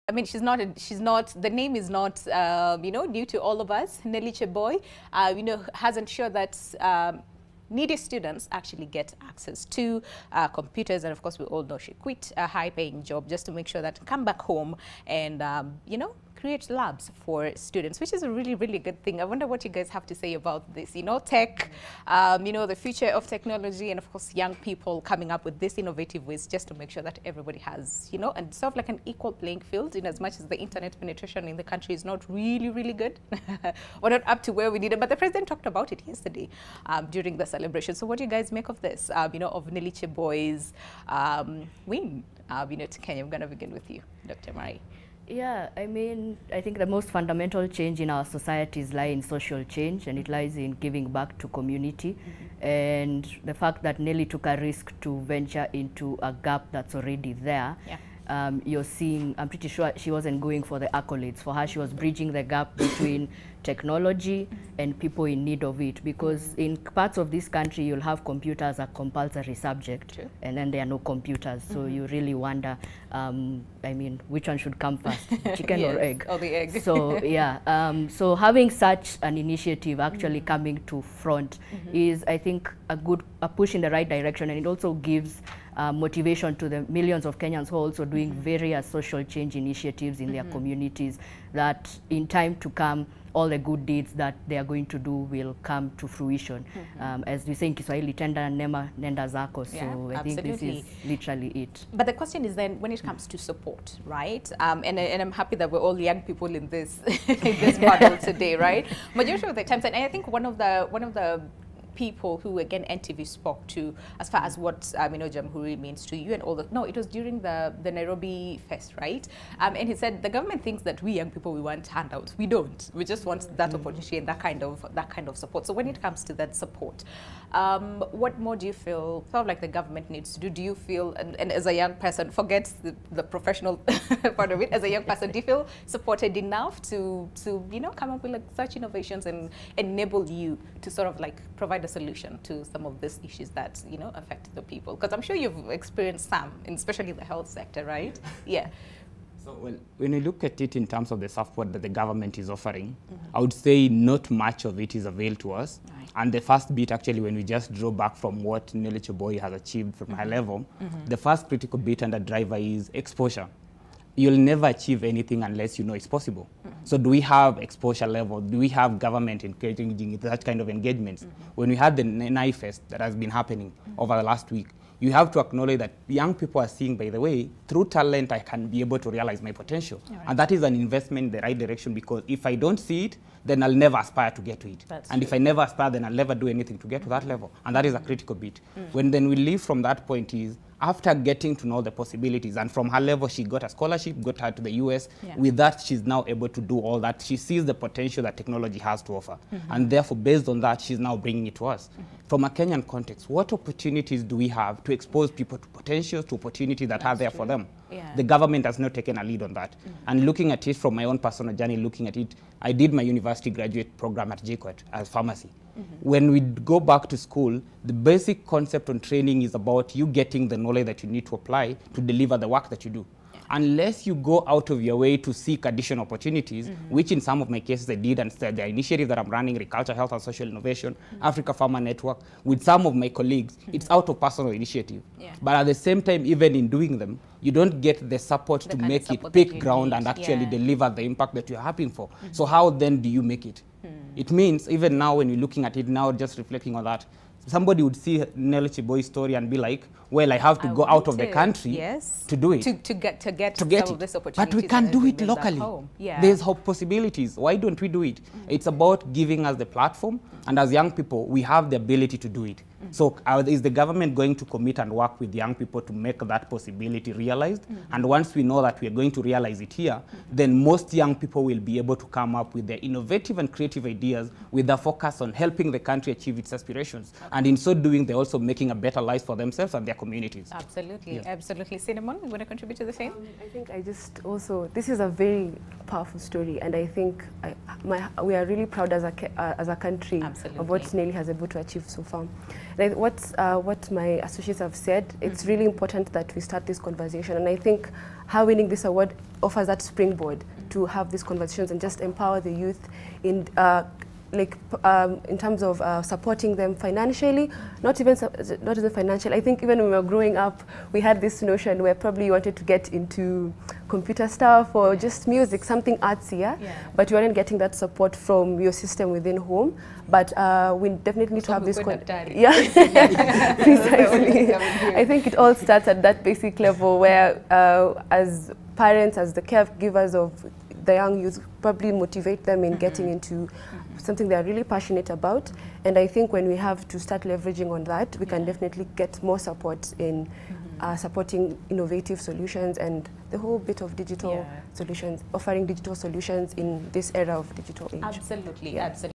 I mean, the name is not, you know, new to all of us. Nelly Cheboi, you know, has ensured that needy students actually get access to computers. And of course, we all know she quit a high-paying job just to make sure that come back home and, you know, create labs for students, which is a really, really good thing. I wonder what you guys have to say about this. You know, tech, you know, the future of technology, and of course, young people coming up with these innovative ways just to make sure that everybody has, you know, and sort of like an equal playing field, in as much as the internet penetration in the country is not really, really good. We're not up to where we need it, but the president talked about it yesterday during the celebration. So what do you guys make of this, you know, of Nelly Cheboi's win, you know, to Kenya? I'm going to begin with you, Dr. Mari. Yeah, I mean, I think the most fundamental change in our societies lie in social change, and it lies in giving back to community. And the fact that Nelly took a risk to venture into a gap that's already there. Yeah. You're seeing, I'm pretty sure she wasn't going for the accolades. For her, she was bridging the gap between technology and people in need of it. Because in parts of this country, you'll have computers a compulsory subject, True. and then there are no computers. So you really wonder, I mean, which one should come first, chicken or egg? Or the egg. So yeah, so having such an initiative actually coming to front is, I think, a push in the right direction, and it also gives motivation to the millions of Kenyans who are also doing various social change initiatives in their communities, that in time to come, all the good deeds that they are going to do will come to fruition. As we say in Kiswahili, tenda nema nenda zako. So I think this is literally it. But the question is then, when it comes to support, right? And I'm happy that we're all young people in this in this battle today, right? Majority of the times, and I think one of the people who, again, NTV spoke to as far as what you know, Jamhuri means to you and all that. No, it was during the Nairobi Fest, right? And he said the government thinks that we young people, we want handouts. We don't. We just want that opportunity and that kind of support. So when it comes to that support, what more do you feel like the government needs to do? Do you feel, and as a young person, forget the professional part of it, as a young person, do you feel supported enough to you know, come up with like such innovations and enable you to sort of like provide a solution to some of these issues that, you know, affect the people? Because I'm sure you've experienced some, especially in the health sector, right? Yeah. So, well, when you look at it in terms of the support that the government is offering, I would say not much of it is availed to us. Right. And the first bit, actually, when we just draw back from what Nelly Cheboi has achieved from high level, the first critical bit and the driver is exposure. You'll never achieve anything unless you know it's possible. So do we have exposure level? Do we have government engaging in that kind of engagements? When we had the NI Fest that has been happening over the last week, you have to acknowledge that young people are seeing, by the way, through talent, I can be able to realize my potential. Right. And that is an investment in the right direction, because if I don't see it, then I'll never aspire to get to it. And if I never aspire, then I'll never do anything to get to that level. And that is a critical bit. When then we leave from that point is, after getting to know the possibilities, and from her level, she got a scholarship, got her to the US. With that, she's now able to do all that. She sees the potential that technology has to offer. And therefore, based on that, she's now bringing it to us. From a Kenyan context, what opportunities do we have to expose people to potentials, to opportunities that are there for them? The government has not taken a lead on that. And looking at it from my own personal journey, looking at it, I did my university graduate program at JKUAT as pharmacy. When we go back to school, the basic concept on training is about you getting the knowledge that you need to apply to deliver the work that you do. Unless you go out of your way to seek additional opportunities, which in some of my cases I did, and the initiative that I'm running, Agriculture, Health and Social Innovation, Africa Farmer Network, with some of my colleagues, it's out of personal initiative. But at the same time, even in doing them, you don't get the support to make it pick ground and actually deliver the impact that you're hoping for. So how then do you make it? It means even now when you're looking at it now, just reflecting on that, somebody would see Nelly Cheboi's story and be like, well, I have to go out of the country to do it. To get some of this opportunity. But we can do it locally. There's hope possibilities. Why don't we do it? It's about giving us the platform, and as young people, we have the ability to do it. So is the government going to commit and work with young people to make that possibility realized? And once we know that we are going to realize it here, then most young people will be able to come up with their innovative and creative ideas with a focus on helping the country achieve its aspirations. And in so doing, they're also making a better life for themselves and their communities. Absolutely, absolutely. Cinnamon, you want to contribute to the same? I think I just also, this is a very powerful story, and I think we are really proud as a country of what Nelly has able to achieve so far. And what my associates have said, it's really important that we start this conversation, and I think her winning this award offers that springboard to have these conversations and just empower the youth in in terms of supporting them financially, not even financial. I think even when we were growing up, we had this notion where probably you wanted to get into computer stuff or just music, something artsy, but you weren't getting that support from your system within home. But we definitely need to have this. Precisely. I think it all starts at that basic level where, as parents, as the caregivers of the young youth, probably motivate them in getting into something they're really passionate about. And I think when we have to start leveraging on that, we can definitely get more support in supporting innovative solutions and the whole bit of digital solutions, offering digital solutions in this era of digital age. Absolutely, absolutely.